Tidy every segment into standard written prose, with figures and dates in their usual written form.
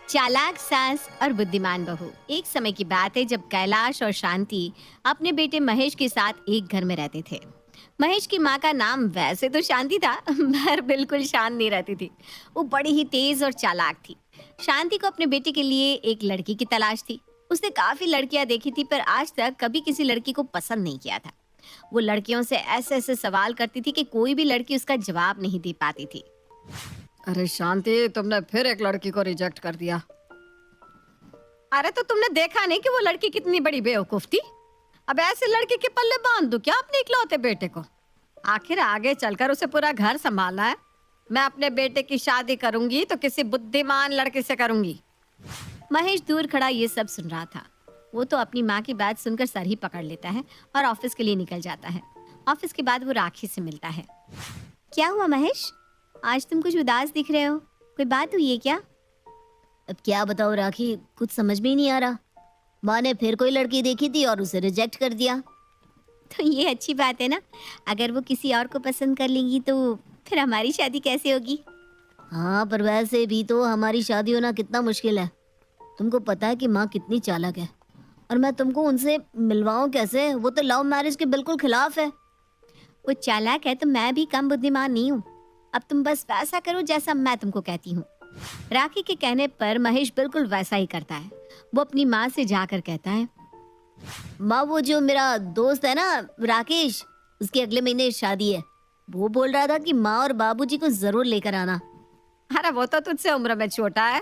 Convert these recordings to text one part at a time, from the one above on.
चालाक सास और बुद्धिमान बहू। एक समय की बात है जब कैलाश और शांति अपने बेटे महेश के साथ एक घर में रहते थे। महेश की माँ का नाम वैसे तो शांति था पर बिल्कुल शांत नहीं रहती थी। वो बड़ी ही तेज और चालाक थी। शांति को अपने बेटे के लिए एक लड़की की तलाश थी। उसने काफी लड़कियां देखी थी पर आज तक कभी किसी लड़की को पसंद नहीं किया था। वो लड़कियों से ऐसे ऐसे सवाल करती थी कि कोई भी लड़की उसका जवाब नहीं दे पाती थी। अरे शांति, तुमने फिर एक लड़की को रिजेक्ट कर दिया। अरे तो तुमने देखा नहीं कि वो लड़की कितनी बड़ी बेवकूफ थी? अब ऐसे लड़की के पल्ले बांध दूं क्या अपने इकलौते बेटे को? आखिर आगे चलकर उसे पूरा घर संभालना है। मैं अपने बेटे की शादी करूंगी तो किसी बुद्धिमान लड़के से करूंगी। महेश दूर खड़ा ये सब सुन रहा था। वो तो अपनी माँ की बात सुनकर सर ही पकड़ लेता है और ऑफिस के लिए निकल जाता है। ऑफिस के बाद वो राखी से मिलता है। क्या हुआ महेश, आज तुम कुछ उदास दिख रहे हो? कोई बात हुई है क्या? अब क्या बताओ राखी, कुछ समझ में ही नहीं आ रहा। माँ ने फिर कोई लड़की देखी थी और उसे रिजेक्ट कर दिया। तो ये अच्छी बात है ना। अगर वो किसी और को पसंद कर लेंगी तो फिर हमारी शादी कैसे होगी? हाँ, पर वैसे भी तो हमारी शादी होना कितना मुश्किल है। तुमको पता है कि माँ कितनी चालाक है, और मैं तुमको उनसे मिलवाऊं कैसे? वो तो लव मैरिज के बिल्कुल खिलाफ है। वो चालाक है तो मैं भी कम बुद्धिमान नहीं हूँ। अब तुम बस वैसा करो जैसा मैं तुमको कहती हूँ। राखी के कहने पर महेश बिल्कुल वैसा ही करता है। वो अपनी माँ से जाकर कहता है, माँ, वो जो मेरा दोस्त है ना राकेश, उसकी अगले महीने शादी है। वो बोल रहा था कि माँ और बाबूजी को जरूर लेकर आना। अरे वो तो तुझसे उम्र में छोटा है।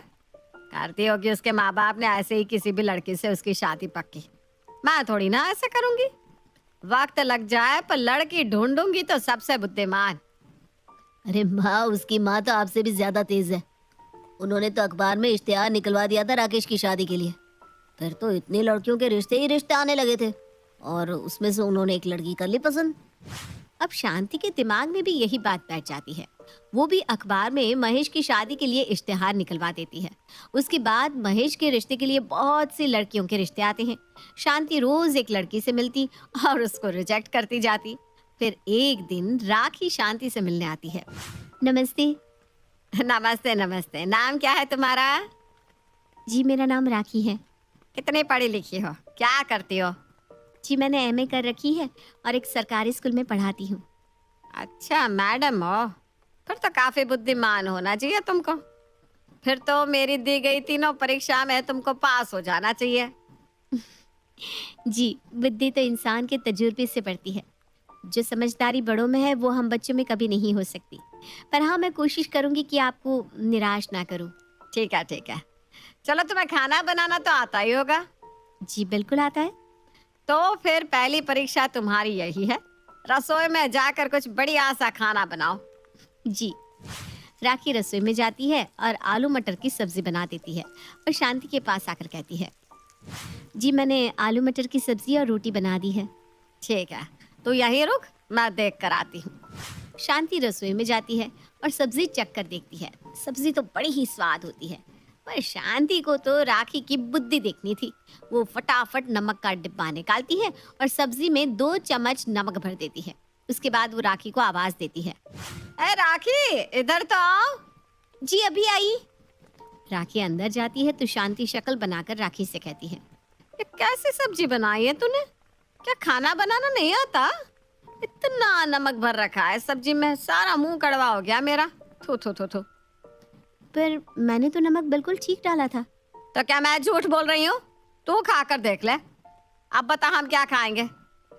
करती होगी उसके माँ बाप ने ऐसे ही किसी भी लड़की से उसकी शादी पक्की। मैं थोड़ी ना ऐसे करूंगी। वक्त लग जाए पर लड़की ढूंढूंगी तो सबसे बुद्धिमान। अरे माँ, उसकी माँ तो आपसे भी ज्यादा तेज है। उन्होंने तो अखबार में इश्तिहार निकलवा दिया था राकेश की शादी के लिए। फिर तो इतनी लड़कियों के रिश्ते ही रिश्ते आने लगे थे, और उसमें से उन्होंने एक लड़की कर ली पसंद। अब शांति के दिमाग में भी यही बात बैठ जाती है। वो भी अखबार में महेश की शादी के लिए इश्तिहार निकलवा देती है। उसके बाद महेश के रिश्ते के लिए बहुत सी लड़कियों के रिश्ते आते हैं। शांति रोज एक लड़की से मिलती और उसको रिजेक्ट करती जाती। फिर एक दिन राखी शांति से मिलने आती है। नमस्ते। नमस्ते नमस्ते। नाम क्या है तुम्हारा? जी, मेरा नाम राखी है। कितनी पढ़ी लिखी हो? क्या करती हो? जी, मैंने एमए कर रखी है और एक सरकारी स्कूल में पढ़ाती हूँ। अच्छा, मैडम हो? फिर तो काफी बुद्धिमान होना चाहिए तुमको। फिर तो मेरी दी गई तीनों परीक्षा में तुमको पास हो जाना चाहिए। जी, बुद्धि तो इंसान के तजुर्बे से बढ़ती है। जो समझदारी बड़ों में है वो हम बच्चों में कभी नहीं हो सकती। पर हाँ, मैं कोशिश करूंगी कि आपको निराश ना करूं। ठीक है ठीक है। चलो, तुम्हें खाना बनाना तो आता ही होगा। जी, बिल्कुल आता है। तो फिर पहली परीक्षा तुम्हारी यही है, रसोई में जाकर कुछ बढ़िया सा खाना बनाओ। जी। राखी रसोई में जाती है और आलू मटर की सब्जी बना देती है और शांति के पास आकर कहती है, जी, मैंने आलू मटर की सब्जी और रोटी बना दी है। ठीक है, तो यहीं रुक, मैं देख कर आती हूँ। शांति रसोई में जाती है और सब्जी चख कर देखती है। सब्जी तो बड़ी ही स्वाद होती है, पर शांति को तो राखी की बुद्धि देखनी थी। वो फटाफट नमक का डिब्बा निकालती है और सब्जी में 2 चम्मच नमक भर देती है। उसके बाद वो राखी को आवाज देती है, ए राखी, इधर तो आओ। जी, अभी आई। राखी अंदर जाती है तो शांति शक्ल बनाकर राखी से कहती है, ये कैसी सब्जी बनाई है तूने? क्या खाना बनाना नहीं आता? इतना नमक भर रखा है सब्जी में, सारा मुंह कड़वा हो गया मेरा। थू थू थू थू। पर मैंने तो नमक बिल्कुल ठीक डाला था। तो क्या मैं झूठ बोल रही हूँ? तू खा कर देख ले। अब बता, हम क्या खाएंगे?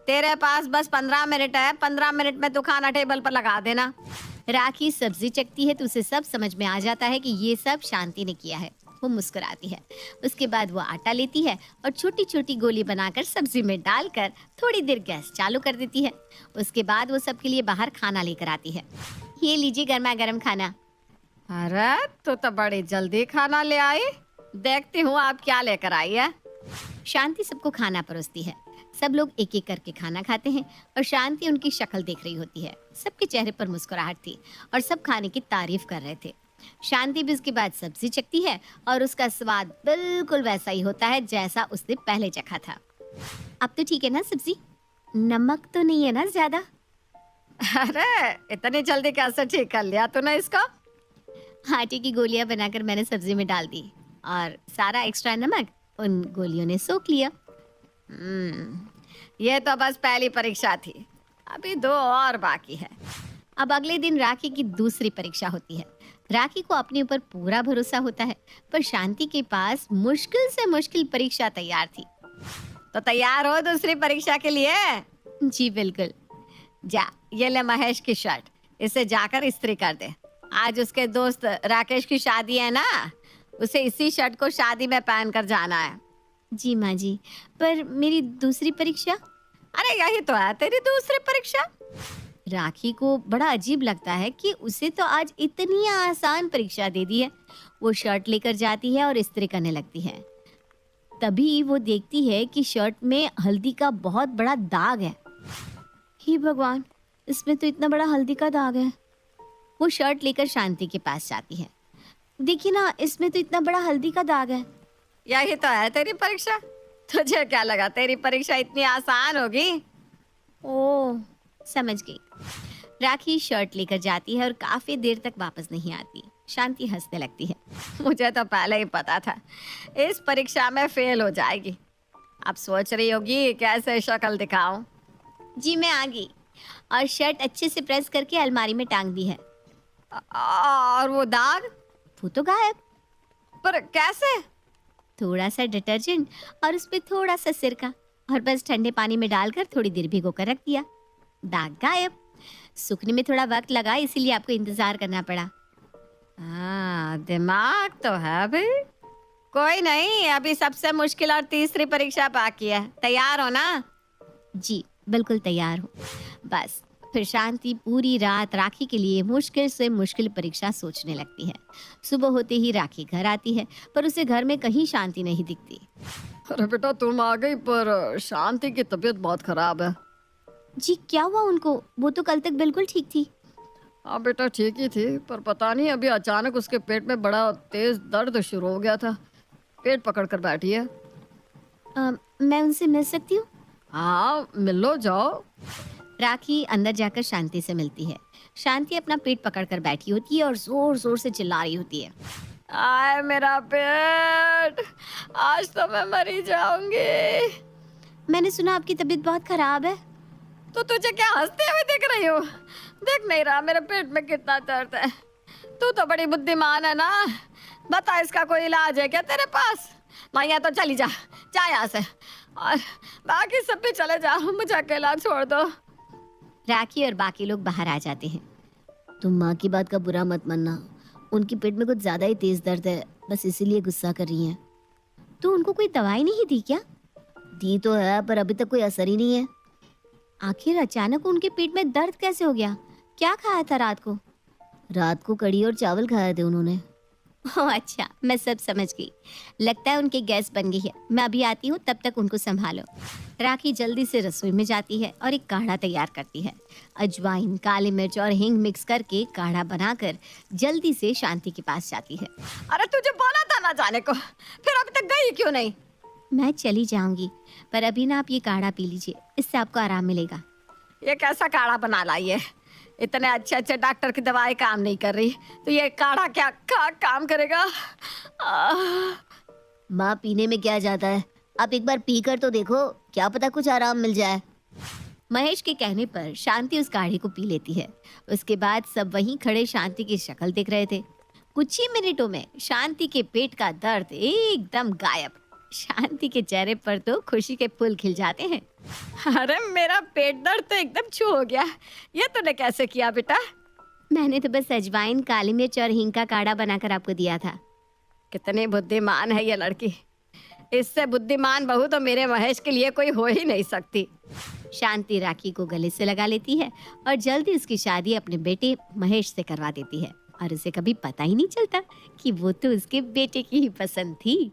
तेरे पास बस 15 मिनट है। 15 मिनट में तू खाना टेबल पर लगा देना। राखी सब्जी चखती है तो उसे सब समझ में आ जाता है कि ये सब शांति ने किया है। वो मुस्कुराती है। उसके बाद वो आटा लेती है और छोटी छोटी गोली बनाकर सब्जी में डालकर थोड़ी देर गैस चालू कर देती है। उसके बाद वो सबके लिए बाहर खाना लेकर आती है। ये लीजिए गर्मा गर्म खाना। अरे तू तो बड़ी जल्दी खाना ले आई। देखती हूँ आप क्या लेकर आई है। शांति सबको खाना परोसती है। सब लोग एक एक करके खाना खाते हैं और शांति उनकी शक्ल देख रही होती है। सबके चेहरे पर मुस्कुराहट थी और सब खाने की तारीफ कर रहे थे। शांति भी उसके बाद सब्जी चखती है और उसका स्वाद बिल्कुल वैसा ही होता है जैसा उसने पहले चखा था। अब तो ठीक है ना सब्जी? नमक तो नहीं है ना ज्यादा? अरे इतनी जल्दी कैसे ठीक कर लिया तूने इसको? आटे की गोलियां बनाकर मैंने सब्जी में डाल दी और सारा एक्स्ट्रा नमक उन गोलियों ने सोख लिया। ये तो बस पहली परीक्षा थी, अभी 2 और बाकी है। अब अगले दिन राखी की दूसरी परीक्षा होती है। राखी को अपने ऊपर पूरा भरोसा होता है, पर शांति के पास मुश्किल से मुश्किल परीक्षा तैयार थी। तो तैयार हो दूसरी परीक्षा के लिए? जी बिल्कुल। जा, ये ले महेश की शर्ट, इसे जाकर इस्त्री कर दे। आज उसके दोस्त राकेश की शादी है ना, उसे इसी शर्ट को शादी में पहन कर जाना है। जी माँ जी, पर मेरी दूसरी परीक्षा? अरे यही तो है तेरी दूसरी परीक्षा। राखी को बड़ा अजीब लगता है कि उसे तो आज इतनी आसान परीक्षा दे दी है। वो शर्ट लेकर जाती है और इस्त्री करने लगती है। तभी वो देखती है कि शर्ट में हल्दी का बहुत बड़ा दाग है। हे भगवान, इसमें तो इतना बड़ा हल्दी का दाग है। वो शर्ट लेकर शांति के पास जाती है। देखिए ना, इसमें तो इतना बड़ा हल्दी का दाग है। यही तो है तेरी परीक्षा। तुझे क्या लगा तेरी परीक्षा इतनी आसान होगी? ओह, समझ गई। राखी शर्ट लेकर जाती है और काफी देर तक वापस नहीं आती। शांति हंसने लगती है। मुझे तो पहले ही पता था इस परीक्षा में फेल हो जाएगी। अब सोच रही होगी कैसे शक्ल दिखाऊं। जी मैं आ गई और शर्ट अच्छे से प्रेस करके अलमारी में टांग दी है। और वो दाग? वो तो गायब। पर कैसे? थोड़ा सा डिटर्जेंट और उस पे थोड़ा सा सिरका और बस ठंडे पानी में डालकर थोड़ी देर भिगो कर रख दिया। दाग गायब। सूखने में थोड़ा वक्त लगा, इसीलिए आपको इंतजार करना पड़ा। हाँ, दिमाग तो है भाई। कोई नहीं, अभी सबसे मुश्किल और तीसरी परीक्षा बाकी है। तैयार हो ना? जी बिल्कुल तैयार हूँ। बस फिर शांति पूरी रात राखी के लिए मुश्किल से मुश्किल परीक्षा सोचने लगती है। सुबह होते ही राखी घर आती है, पर उसे घर में कहीं शांति नहीं दिखती। अरे बेटा तुम आ गई, पर शांति की तबीयत बहुत खराब है। जी क्या हुआ उनको? वो तो कल तक बिल्कुल ठीक थी। हाँ बेटा ठीक ही थी, पर पता नहीं अभी अचानक उसके पेट में बड़ा तेज दर्द शुरू हो गया था। पेट पकड़ कर बैठी है। मैं उनसे मिल सकती हूँ? हाँ मिल लो, जाओ। राखी अंदर जाकर शांति से मिलती है। शांति अपना पेट पकड़कर बैठी होती है और जोर जोर से चिल्ला रही होती है। आए मेरा पेट, आज तो मैं मरी जाऊंगी। मैंने सुना आपकी तबीयत बहुत खराब है। तो तुझे क्या हंसते हुए दिख रही हो? देख नहीं रहा मेरे पेट में कितना दर्द है? तू तो बड़ी बुद्धिमान है ना। बता इसका कोई इलाज है क्या तेरे पास? माया तो चली जा, जा यहाँ से, और बाकी सब भी चले जाओ, मुझे अकेला छोड़ दो। राखी और बाकी लोग बाहर आ जाते हैं। तुम माँ की बात का बुरा मत मानना, उनके पेट में कुछ ज्यादा ही तेज दर्द है, बस इसीलिए गुस्सा कर रही हैं। तो उनको कोई दवाई नहीं दी क्या? दी तो है, पर अभी तक कोई असर ही नहीं है। आखिर अचानक उनके पेट में दर्द कैसे हो गया? क्या खाया था रात को? रात को कढ़ी और चावल खाए थे उन्होंने। ओह अच्छा, मैं सब समझ गई। लगता है उनकी गैस बन गई है। मैं अभी आती हूँ, तब तक उनको संभालो। राखी जल्दी से रसोई में जाती है और एक काढ़ा तैयार करती है। अजवाइन, काली मिर्च और हींग मिक्स करके काढ़ा बनाकर जल्दी से शांति के पास जाती है। अरे तुझे बोला था ना जाने को, फिर अभी तक गई क्यों नहीं? मैं चली जाऊंगी, पर अभी ना आप ये काढ़ा पी लीजिए, इससे आपको आराम मिलेगा। ये कैसा काढ़ा बना लाई है? इतने अच्छे अच्छे डॉक्टर की दवाई काम नहीं कर रही, तो ये काढ़ा क्या काम करेगा? माँ पीने में क्या जाता है, आप एक बार पी कर तो देखो, क्या पता कुछ आराम मिल जाए। महेश के कहने पर शांति उस काढ़े को पी लेती है। उसके बाद सब वहीं खड़े शांति की शक्ल देख रहे थे। कुछ ही मिनटों में शांति के पेट का दर्द एकदम गायब। शांति के चेहरे पर तो खुशी के फूल खिल जाते हैं। अरे मेरा पेट दर्द तो एकदम छू हो गया। ये तूने कैसे किया बेटा? मैंने तो बस अजवाइन, काली मिर्च और हींग का काढ़ा बनाकर आपको दिया था। कितनी बुद्धिमान है ये लड़की। इससे बुद्धिमान बहू तो मेरे महेश के लिए कोई हो ही नहीं सकती। शांति राखी को गले से लगा लेती है और जल्दी उसकी शादी अपने बेटे महेश से करवा देती है। और उसे कभी पता ही नहीं चलता कि वो तो उसके बेटे की ही पसंद थी।